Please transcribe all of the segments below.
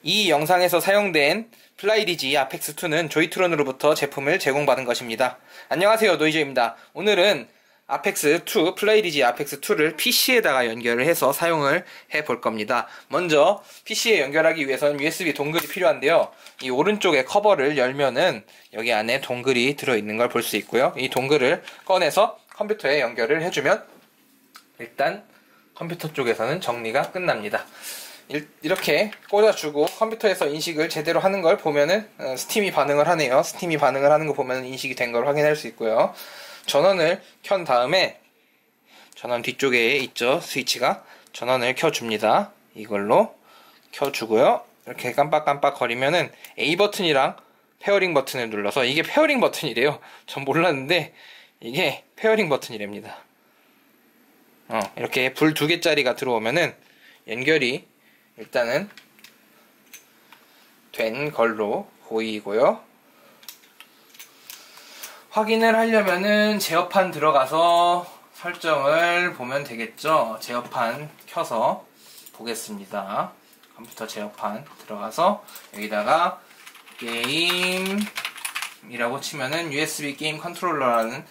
이 영상에서 사용된 플라이디지 아펙스2는 조이트론으로부터 제품을 제공받은 것입니다. 안녕하세요, 노이즈입니다. 오늘은 아펙스2, 플라이디지 아펙스2를 PC에다가 연결을 해서 사용을 해볼 겁니다. 먼저 PC에 연결하기 위해서는 USB 동글이 필요한데요. 이 오른쪽에 커버를 열면은 여기 안에 동글이 들어있는 걸 볼 수 있고요. 이 동글을 꺼내서 컴퓨터에 연결을 해주면 일단 컴퓨터 쪽에서는 정리가 끝납니다. 이렇게 꽂아주고 컴퓨터에서 인식을 제대로 하는 걸 보면은 스팀이 반응을 하네요. 스팀이 반응을 하는 거 보면 인식이 된 걸 확인할 수 있고요. 전원을 켠 다음에 전원 뒤쪽에 있죠, 스위치가. 전원을 켜줍니다. 이걸로 켜주고요. 이렇게 깜빡깜빡 거리면은 A 버튼이랑 페어링 버튼을 눌러서, 이게 페어링 버튼이래요. 전 몰랐는데 이게 페어링 버튼이랍니다. 이렇게 불 2개짜리가 들어오면은 연결이 일단은 된 걸로 보이고요. 확인을 하려면은 제어판 들어가서 설정을 보면 되겠죠. 제어판 켜서 보겠습니다. 컴퓨터 제어판 들어가서 여기다가 게임이라고 치면은 USB 게임 컨트롤러라는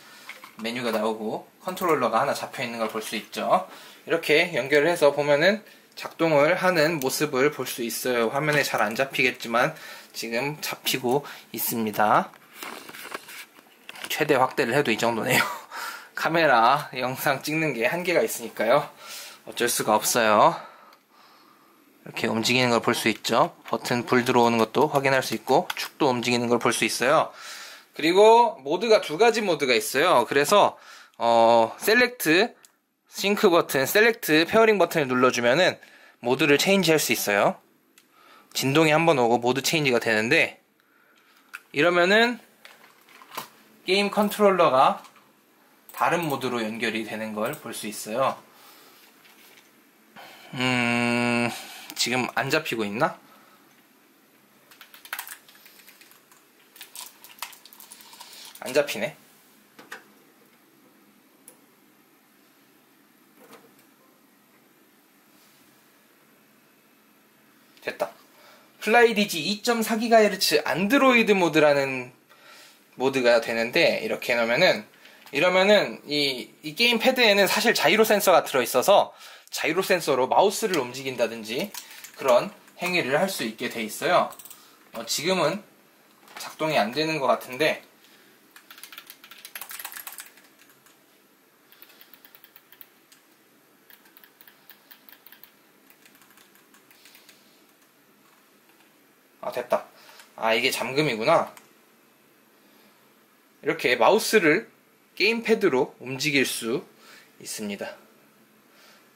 메뉴가 나오고 컨트롤러가 하나 잡혀 있는 걸 볼 수 있죠. 이렇게 연결을 해서 보면은 작동을 하는 모습을 볼 수 있어요. 화면에 잘 안 잡히겠지만 지금 잡히고 있습니다. 최대 확대를 해도 이 정도네요. 카메라 영상 찍는 게 한계가 있으니까요. 어쩔 수가 없어요. 이렇게 움직이는 걸 볼 수 있죠. 버튼 불 들어오는 것도 확인할 수 있고 축도 움직이는 걸 볼 수 있어요. 그리고 모드가 2가지 모드가 있어요. 그래서 셀렉트 싱크 버튼, 셀렉트 페어링 버튼을 눌러주면은 모드를 체인지 할 수 있어요. 진동이 한번 오고 모드 체인지가 되는데, 이러면은 게임 컨트롤러가 다른 모드로 연결이 되는 걸 볼 수 있어요. 지금 안 잡히고 있나? 안 잡히네. 됐다. 플라이디지 2.4GHz 안드로이드 모드라는 모드가 되는데, 이렇게 해놓으면은, 이러면은 이 게임 패드에는 사실 자이로 센서가 들어있어서 자이로 센서로 마우스를 움직인다든지 그런 행위를 할 수 있게 돼 있어요. 지금은 작동이 안 되는 것 같은데, 됐다. 이게 잠금이구나. 이렇게 마우스를 게임패드로 움직일 수 있습니다.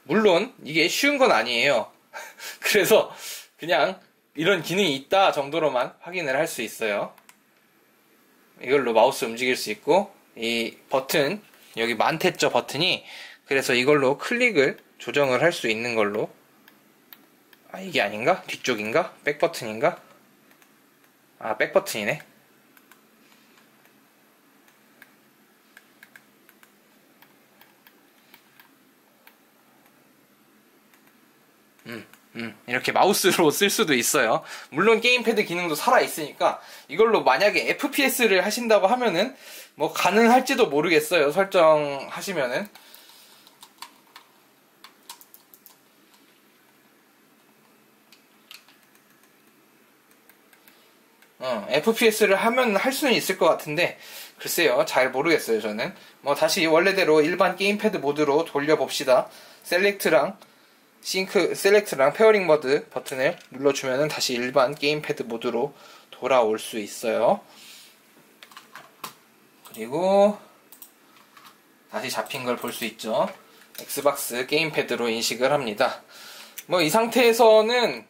물론 이게 쉬운 건 아니에요. 그래서 그냥 이런 기능이 있다 정도로만 확인을 할 수 있어요. 이걸로 마우스 움직일 수 있고, 이 버튼, 여기 많댔죠, 버튼이. 그래서 이걸로 클릭을 조정을 할 수 있는 걸로. 이게 아닌가? 뒤쪽인가? 백버튼인가? 백버튼이네. 이렇게 마우스로 쓸 수도 있어요. 물론 게임패드 기능도 살아있으니까 이걸로 만약에 FPS를 하신다고 하면은 뭐 가능할지도 모르겠어요. 설정하시면은. FPS를 하면 할 수는 있을 것 같은데, 글쎄요, 잘 모르겠어요, 저는. 다시 원래대로 일반 게임패드 모드로 돌려봅시다. 셀렉트랑 페어링 모드 버튼을 눌러주면은 다시 일반 게임패드 모드로 돌아올 수 있어요. 그리고 다시 잡힌 걸 볼 수 있죠. 엑스박스 게임패드로 인식을 합니다. 이 상태에서는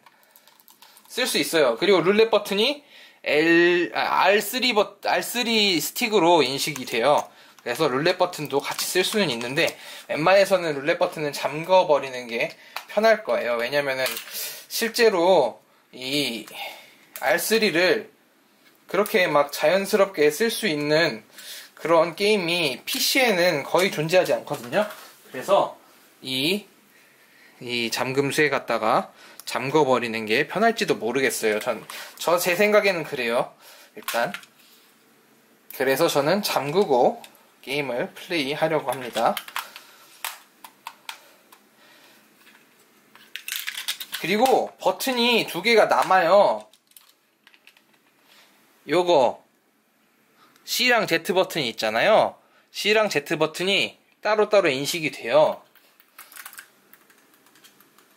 쓸 수 있어요. 그리고 룰렛 버튼이 R3 스틱으로 인식이 돼요. 그래서 룰렛 버튼도 같이 쓸 수는 있는데, 웬만해서는 룰렛 버튼은 잠궈버리는 게 편할 거예요. 왜냐면은 실제로 이 R3를 그렇게 막 자연스럽게 쓸 수 있는 그런 게임이 PC에는 거의 존재하지 않거든요. 그래서 이 잠금쇠 갖다가 잠궈버리는 게 편할지도 모르겠어요. 제 생각에는 그래요. 일단 그래서 저는 잠그고 게임을 플레이하려고 합니다. 그리고 버튼이 두 개가 남아요. 요거 C랑 Z 버튼이 있잖아요. C랑 Z 버튼이 따로따로 인식이 돼요.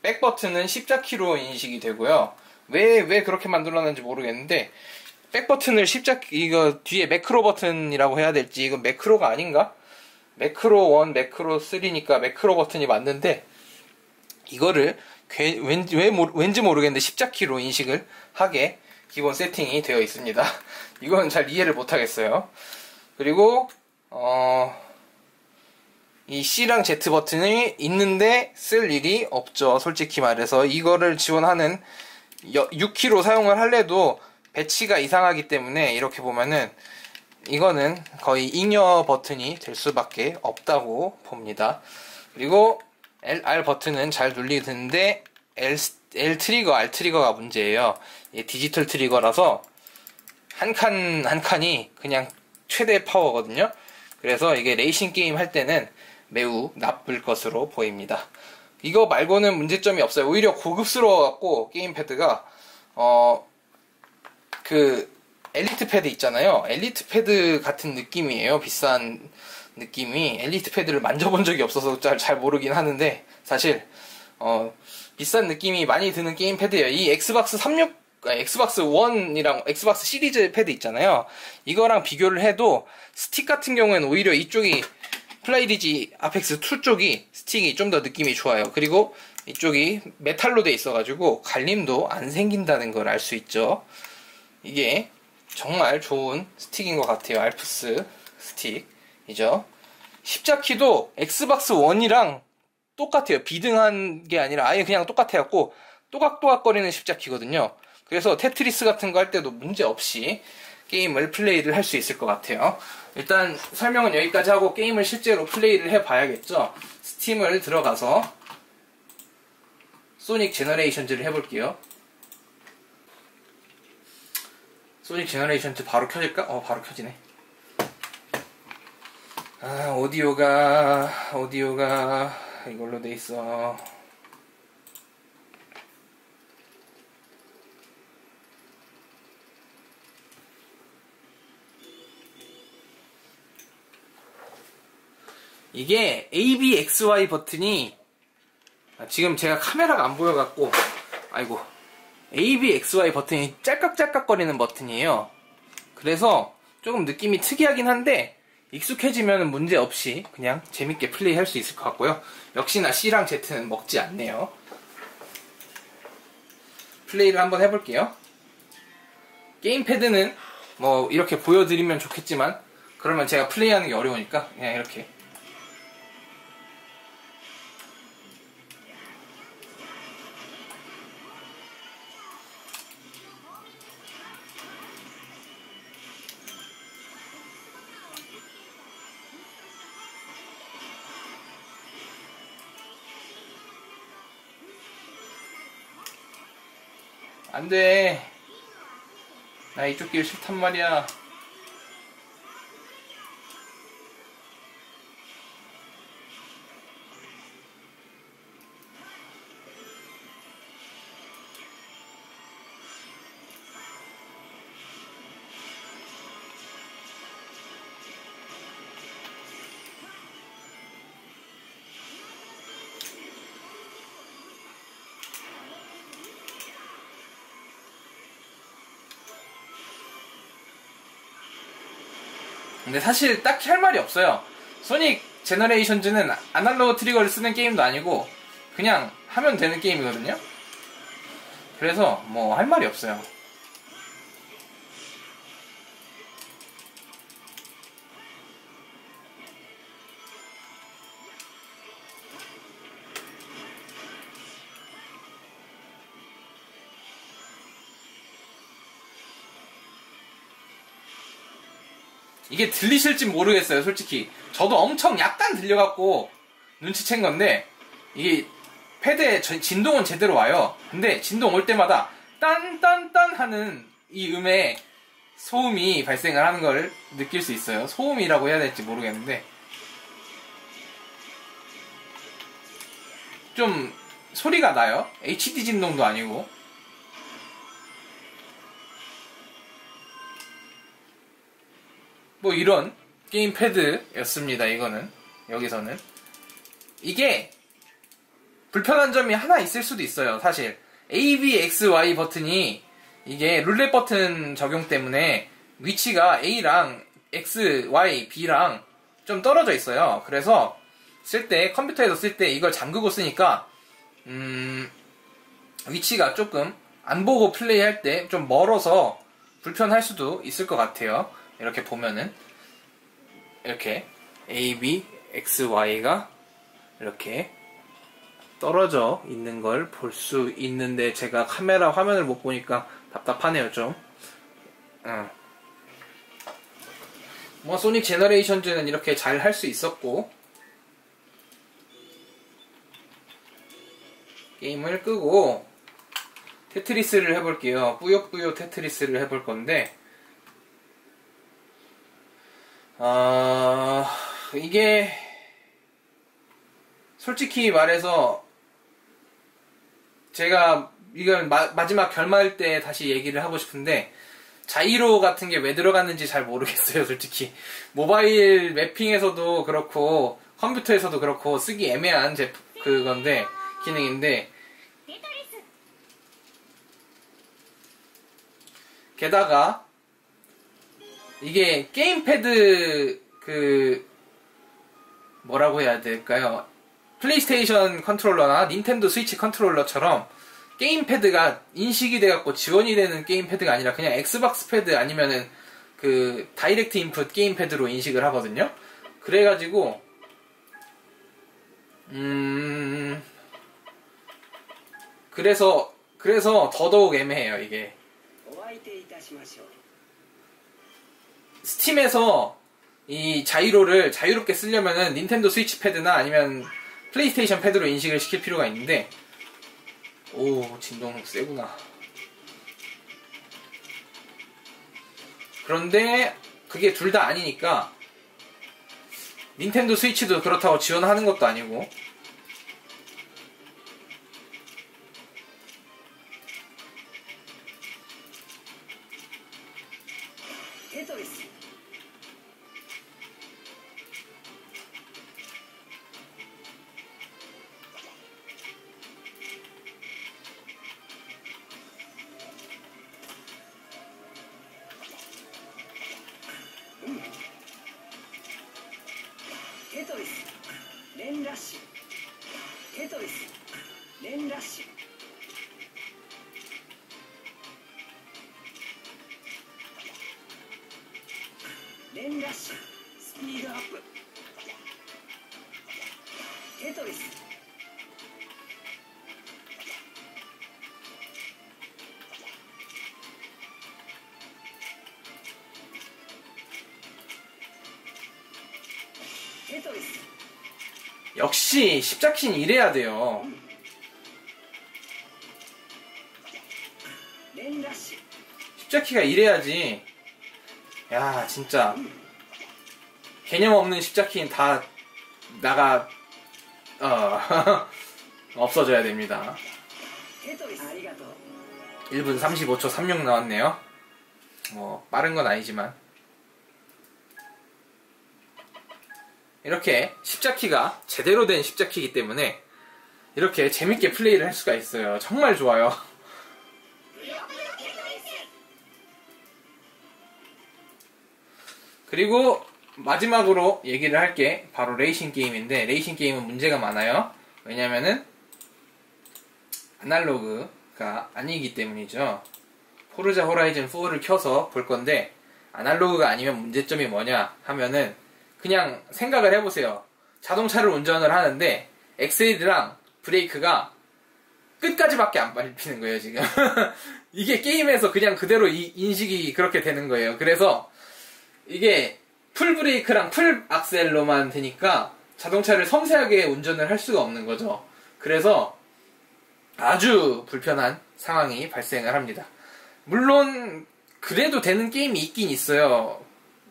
백 버튼은 십자키로 인식이 되고요. 왜 그렇게 만들어놨는지 모르겠는데, 백 버튼을 이거 뒤에 매크로 버튼이라고 해야 될지, 이건 매크로가 아닌가? 매크로 1, 매크로 3니까 매크로 버튼이 맞는데, 이거를 왠지 모르겠는데 십자키로 인식을 하게 기본 세팅이 되어 있습니다. 이건 잘 이해를 못하겠어요. 그리고 이 C랑 Z 버튼이 있는데 쓸 일이 없죠. 솔직히 말해서 이거를 지원하는 6키로 사용을 할래도 배치가 이상하기 때문에 이렇게 보면은 이거는 거의 잉여 버튼이 될 수밖에 없다고 봅니다. 그리고 R 버튼은 잘 눌리는데 L 트리거, R 트리거가 문제예요. 디지털 트리거라서 한 칸이 그냥 최대 파워거든요. 그래서 이게 레이싱 게임 할 때는 매우 나쁠 것으로 보입니다. 이거 말고는 문제점이 없어요. 오히려 고급스러워갖고 게임패드가 그 엘리트 패드 있잖아요. 엘리트 패드 같은 느낌이에요. 비싼 느낌이. 엘리트 패드를 만져본 적이 없어서 잘 모르긴 하는데 사실 비싼 느낌이 많이 드는 게임패드예요. 이 엑스박스 1이랑 엑스박스 시리즈 패드 있잖아요. 이거랑 비교를 해도 스틱 같은 경우에는 오히려 이쪽이 플라이디지 아펙스 2 쪽이 스틱이 좀 더 느낌이 좋아요. 그리고 이쪽이 메탈로 돼 있어가지고 갈림도 안 생긴다는 걸 알 수 있죠. 이게 정말 좋은 스틱인 것 같아요. 알프스 스틱이죠. 십자키도 엑스박스 1이랑 똑같아요. 비등한 게 아니라 아예 그냥 똑같아갖고 또각또각거리는 십자키거든요. 그래서 테트리스 같은 거 할 때도 문제없이 게임을 플레이를 할 수 있을 것 같아요. 일단 설명은 여기까지 하고 게임을 실제로 플레이를 해봐야겠죠. 스팀을 들어가서 소닉 제너레이션즈를 해볼게요. 소닉 제너레이션즈 바로 켜질까? 바로 켜지네. 오디오가 이걸로 돼 있어. 이게 ABXY 버튼이 지금 제가 카메라가 안 보여갖고 아이고 ABXY 버튼이 짤깍짤깍거리는 버튼이에요. 그래서 조금 느낌이 특이하긴 한데 익숙해지면 문제없이 그냥 재밌게 플레이할 수 있을 것 같고요. 역시나 C랑 Z는 먹지 않네요. 플레이를 한번 해볼게요. 게임패드는 뭐 이렇게 보여드리면 좋겠지만 그러면 제가 플레이하는 게 어려우니까 그냥 이렇게 안돼. 나 이쪽 길 싫단 말이야. 근데 사실 딱히 할 말이 없어요. 소닉 제너레이션즈는 아날로그 트리거를 쓰는 게임도 아니고 그냥 하면 되는 게임이거든요. 그래서 뭐 할 말이 없어요. 이게 들리실진 모르겠어요. 솔직히 저도 엄청 약간 들려갖고 눈치챈 건데 이게 패드에 진동은 제대로 와요. 근데 진동 올 때마다 딴딴딴 하는 이 음에 소음이 발생을 하는 걸 느낄 수 있어요. 소음이라고 해야 될지 모르겠는데 좀 소리가 나요. HD 진동도 아니고. 뭐 이런 게임 패드였습니다. 이거는 여기서는 이게 불편한 점이 하나 있을 수도 있어요. 사실 A, B, X, Y 버튼이 이게 룰렛 버튼 적용 때문에 위치가 A랑 X, Y, B랑 좀 떨어져 있어요. 그래서 쓸 때 컴퓨터에서 쓸 때 이걸 잠그고 쓰니까 위치가 조금 안 보고 플레이할 때 좀 멀어서 불편할 수도 있을 것 같아요. 이렇게 보면은 이렇게 A, B, X, Y가 이렇게 떨어져 있는 걸 볼 수 있는데 제가 카메라 화면을 못 보니까 답답하네요 좀. 뭐 소닉 제너레이션즈는 이렇게 잘 할 수 있었고 게임을 끄고 테트리스를 해볼게요. 뿌요뿌요 테트리스를 해볼 건데 이게 솔직히 말해서 제가 이건 마지막 결말 때 다시 얘기를 하고 싶은데 자이로 같은 게 왜 들어갔는지 잘 모르겠어요. 솔직히 모바일 매핑에서도 그렇고 컴퓨터에서도 그렇고 쓰기 애매한 그건데 기능인데 게다가 이게 게임패드 뭐라고 해야 될까요? 플레이스테이션 컨트롤러나 닌텐도 스위치 컨트롤러처럼 게임패드가 인식이 돼갖고 지원이 되는 게임패드가 아니라 그냥 엑스박스 패드 아니면은 그 다이렉트 인풋 게임패드로 인식을 하거든요. 그래가지고 그래서 더더욱 애매해요 이게. 스팀에서 이 자이로를 자유롭게 쓰려면은 닌텐도 스위치 패드나 아니면 플레이스테이션 패드로 인식을 시킬 필요가 있는데 오 진동 세구나. 그런데 그게 둘 다 아니니까 닌텐도 스위치도 그렇다고 지원하는 것도 아니고 역시 십자키는 이래야 돼요. 십자키가 이래야지. 야 진짜 개념 없는 십자키는 다 없어져야 됩니다. 1분 35초 36 나왔네요. 뭐 빠른 건 아니지만 이렇게 십자키가 제대로 된 십자키이기 때문에 이렇게 재밌게 플레이를 할 수가 있어요. 정말 좋아요. 그리고 마지막으로 얘기를 할 게 바로 레이싱 게임인데 레이싱 게임은 문제가 많아요. 왜냐면은 아날로그가 아니기 때문이죠. 포르자 호라이즌 4를 켜서 볼 건데 아날로그가 아니면 문제점이 뭐냐 하면은 그냥 생각을 해보세요. 자동차를 운전을 하는데 엑셀이랑 브레이크가 끝까지밖에 안 밟히는 거예요 지금. 이게 게임에서 그냥 그대로 인식이 그렇게 되는 거예요. 그래서 이게 풀 브레이크랑 풀 악셀로만 되니까 자동차를 섬세하게 운전을 할 수가 없는 거죠. 그래서 아주 불편한 상황이 발생을 합니다. 물론 그래도 되는 게임이 있긴 있어요.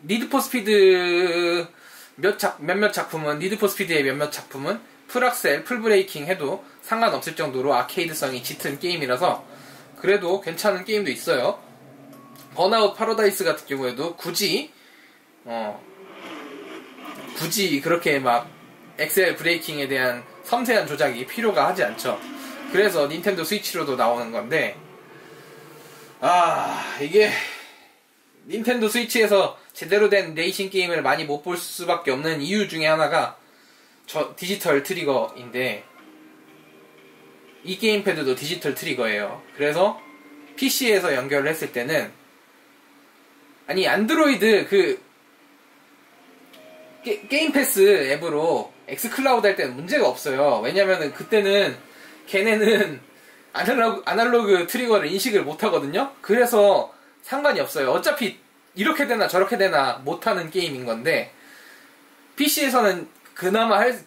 니드포스피드 몇몇 작품은, 니드포스피드의 몇몇 작품은 풀악셀, 풀브레이킹 해도 상관없을 정도로 아케이드성이 짙은 게임이라서 그래도 괜찮은 게임도 있어요. 번아웃 파라다이스 같은 경우에도 굳이 그렇게 막 엑셀 브레이킹에 대한 섬세한 조작이 필요가 하지 않죠. 그래서 닌텐도 스위치로도 나오는 건데, 이게 닌텐도 스위치에서 제대로 된 레이싱 게임을 많이 못 볼 수밖에 없는 이유 중에 하나가 저 디지털 트리거인데, 이 게임패드도 디지털 트리거예요. 그래서 PC에서 연결을 했을 때는, 아니 안드로이드 게임 패스 앱으로 엑스클라우드 할 때는 문제가 없어요. 왜냐면은 그때는 걔네는 아날로그 트리거를 인식을 못 하거든요. 그래서 상관이 없어요. 어차피 이렇게 되나 저렇게 되나 못하는 게임인 건데, PC에서는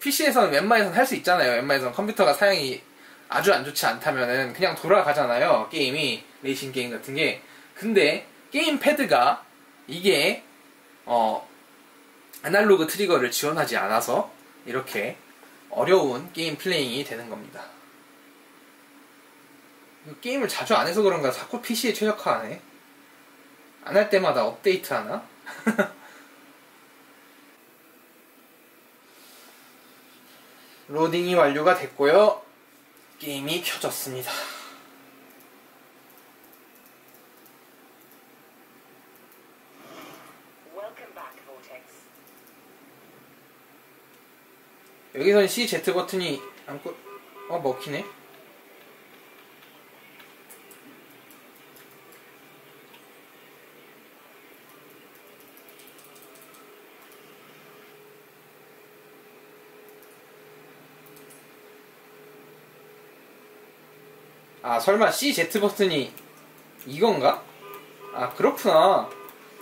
PC에서는 웬만해서는 할 수 있잖아요. 웬만해서는 컴퓨터가 사양이 아주 안 좋지 않다면은 그냥 돌아가잖아요. 게임이, 레이싱 게임 같은 게. 근데 게임 패드가 이게 아날로그 트리거를 지원하지 않아서 이렇게 어려운 게임 플레잉이 되는 겁니다. 게임을 자주 안 해서 그런가 자꾸 PC에 최적화하네. 안 할 때마다 업데이트 하나? 로딩이 완료가 됐고요. 게임이 켜졌습니다. 여기선 CZ 버튼이 먹히네. 설마 CZ 버튼이 이건가? 그렇구나.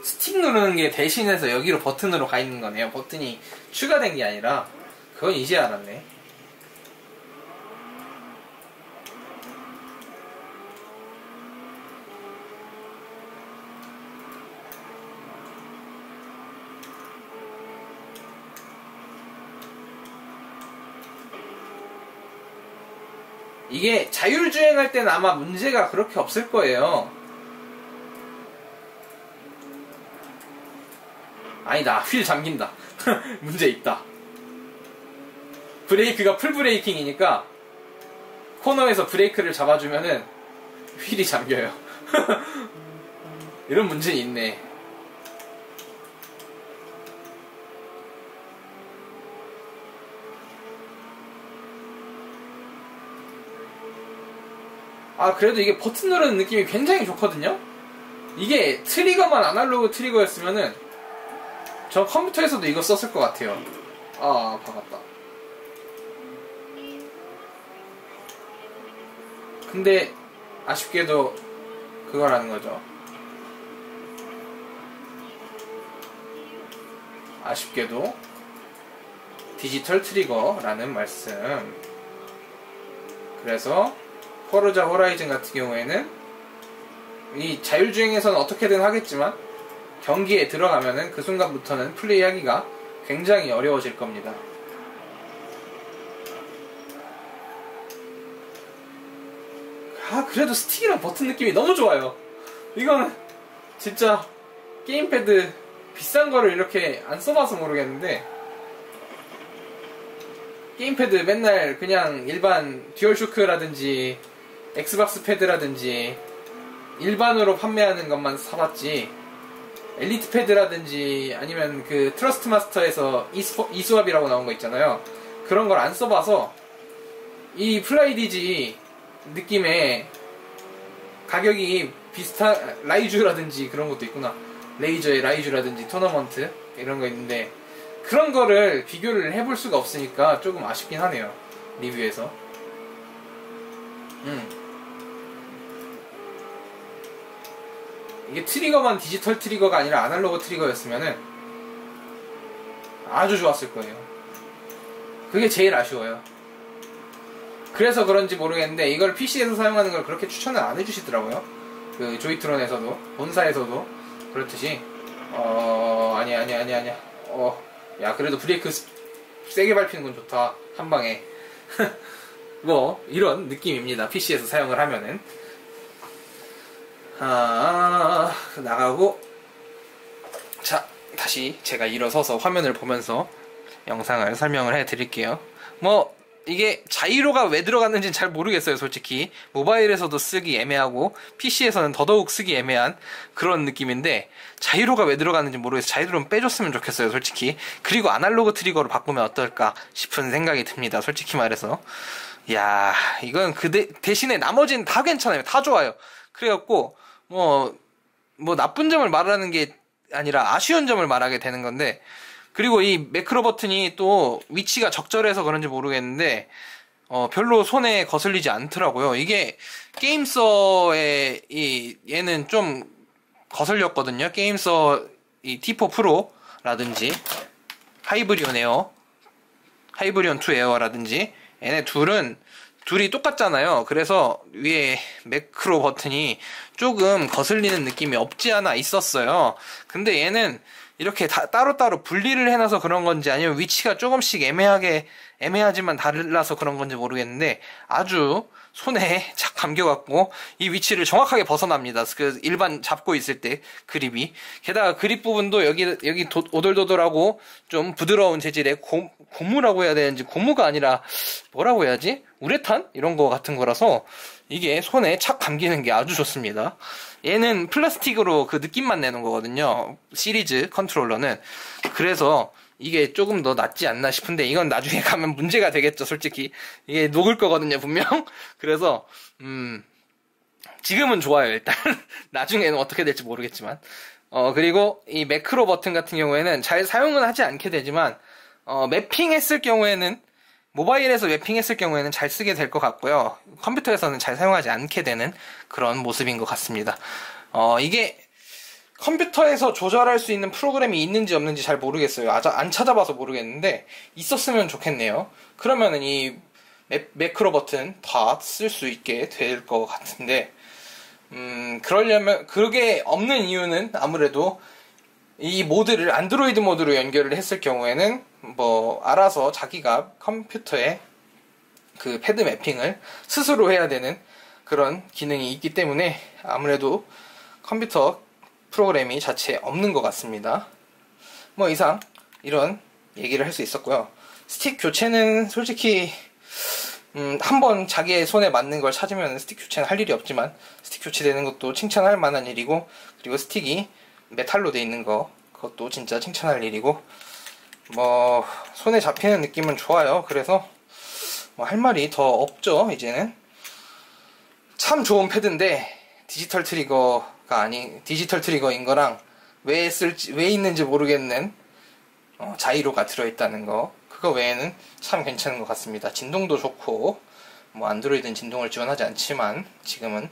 스틱 누르는 게 대신해서 여기로 버튼으로 가 있는 거네요. 버튼이 추가된 게 아니라. 그건 이제 알았네. 이게 자율주행할 때는 아마 문제가 그렇게 없을 거예요. 아니다, 휠 잠긴다. 문제 있다. 브레이크가 풀브레이킹이니까 코너에서 브레이크를 잡아주면은 휠이 잠겨요. 이런 문제는 있네. 그래도 이게 버튼 누르는 느낌이 굉장히 좋거든요? 이게 트리거만 아날로그 트리거였으면은 저 컴퓨터에서도 이거 썼을 것 같아요. 박았다. 근데 아쉽게도 그거라는 거죠. 아쉽게도 디지털 트리거라는 말씀. 그래서 포르자 호라이즌 같은 경우에는 이 자율주행에서는 어떻게든 하겠지만 경기에 들어가면은 그 순간부터는 플레이하기가 굉장히 어려워질 겁니다. 그래도 스틱이랑 버튼 느낌이 너무 좋아요. 이거는 진짜 게임패드 비싼 거를 이렇게 안 써봐서 모르겠는데, 게임패드 맨날 그냥 일반 듀얼쇼크라든지 엑스박스 패드라든지 일반으로 판매하는 것만 사봤지, 엘리트 패드라든지 아니면 그 트러스트 마스터에서 이수압이라고 나온 거 있잖아요. 그런 걸 안 써봐서 이 플라이디지 느낌의 가격이 비슷한 라이주라든지 그런 것도 있구나. 레이저의 라이주라든지 토너먼트 이런 거 있는데 그런 거를 비교를 해볼 수가 없으니까 조금 아쉽긴 하네요. 리뷰에서. 이게 트리거만 디지털 트리거가 아니라 아날로그 트리거였으면은 아주 좋았을 거예요. 그게 제일 아쉬워요. 그래서 그런지 모르겠는데 이걸 PC에서 사용하는 걸 그렇게 추천을 안 해주시더라고요. 그 조이트론에서도 본사에서도 그렇듯이 아니야. 야 그래도 브레이크 세게 밟히는 건 좋다 한 방에. 뭐 이런 느낌입니다. PC에서 사용을 하면은. 나가고, 자 다시 제가 일어서서 화면을 보면서 영상을 설명을 해드릴게요. 뭐 이게 자이로가 왜 들어갔는지는 잘 모르겠어요. 솔직히 모바일에서도 쓰기 애매하고 PC에서는 더더욱 쓰기 애매한 그런 느낌인데, 자이로가 왜 들어갔는지 모르겠어요. 자이로는 빼줬으면 좋겠어요 솔직히. 그리고 아날로그 트리거로 바꾸면 어떨까 싶은 생각이 듭니다 솔직히 말해서. 야 이건 대신에 나머지는 다 괜찮아요. 다 좋아요. 그래갖고 뭐 나쁜 점을 말하는 게 아니라 아쉬운 점을 말하게 되는 건데, 그리고 이 매크로 버튼이 또 위치가 적절해서 그런지 모르겠는데 별로 손에 거슬리지 않더라고요. 이게 게임서에 얘는 좀 거슬렸거든요. 게임서 이 T4 프로라든지 하이브리온 2 에어라든지 얘네 둘이 똑같잖아요. 그래서 위에 매크로 버튼이 조금 거슬리는 느낌이 없지 않아 있었어요. 근데 얘는 이렇게 따로따로 분리를 해놔서 그런 건지 아니면 위치가 조금씩 애매하지만 달라서 그런 건지 모르겠는데 아주 손에 착 감겨갖고 이 위치를 정확하게 벗어납니다. 그 일반 잡고 있을 때 그립이. 게다가 그립 부분도 여기 오돌도돌하고 좀 부드러운 재질의 고무라고 해야 되는지, 고무가 아니라 뭐라고 해야지? 우레탄? 이런 거 같은 거라서 이게 손에 착 감기는 게 아주 좋습니다. 얘는 플라스틱으로 그 느낌만 내는 거거든요. 시리즈 컨트롤러는. 그래서 이게 조금 더 낫지 않나 싶은데 이건 나중에 가면 문제가 되겠죠. 솔직히 이게 녹을 거거든요 분명. 그래서 지금은 좋아요 일단. 나중에는 어떻게 될지 모르겠지만. 그리고 이 매크로 버튼 같은 경우에는 잘 사용은 하지 않게 되지만 매핑했을 경우에는, 모바일에서 매핑했을 경우에는 잘 쓰게 될 것 같고요. 컴퓨터에서는 잘 사용하지 않게 되는 그런 모습인 것 같습니다. 이게 컴퓨터에서 조절할 수 있는 프로그램이 있는지 없는지 잘 모르겠어요. 안 찾아봐서 모르겠는데 있었으면 좋겠네요. 그러면은 이 매크로 버튼 다 쓸 수 있게 될 것 같은데, 그게 없는 이유는 아무래도 이 모드를 안드로이드 모드로 연결을 했을 경우에는 뭐 알아서 자기가 컴퓨터에 그 패드 매핑을 스스로 해야 되는 그런 기능이 있기 때문에 아무래도 컴퓨터 프로그램이 자체에 없는 것 같습니다. 뭐 이상 이런 얘기를 할 수 있었고요. 스틱 교체는 솔직히 한번 자기의 손에 맞는 걸 찾으면 스틱 교체는 할 일이 없지만, 스틱 교체되는 것도 칭찬할 만한 일이고, 그리고 스틱이 메탈로 돼 있는 그것도 진짜 칭찬할 일이고, 뭐 손에 잡히는 느낌은 좋아요. 그래서 뭐 할 말이 더 없죠. 이제는 참 좋은 패드인데 디지털 트리거인 거랑 왜 있는지 모르겠는 자이로가 들어있다는 거, 그거 외에는 참 괜찮은 것 같습니다. 진동도 좋고, 뭐 안드로이드는 진동을 지원하지 않지만 지금은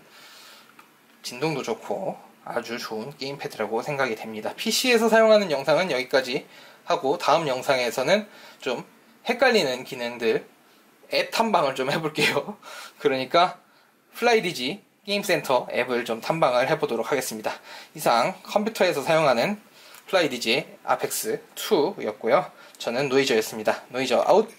진동도 좋고 아주 좋은 게임 패드라고 생각이 됩니다. PC에서 사용하는 영상은 여기까지 하고, 다음 영상에서는 좀 헷갈리는 기능들 앱 탐방을 좀 해볼게요. 그러니까 플라이디지 게임센터 앱을 좀 탐방을 해보도록 하겠습니다. 이상 컴퓨터에서 사용하는 플라이디지 아펙스 2였고요. 저는 노이저였습니다. 노이저 아웃!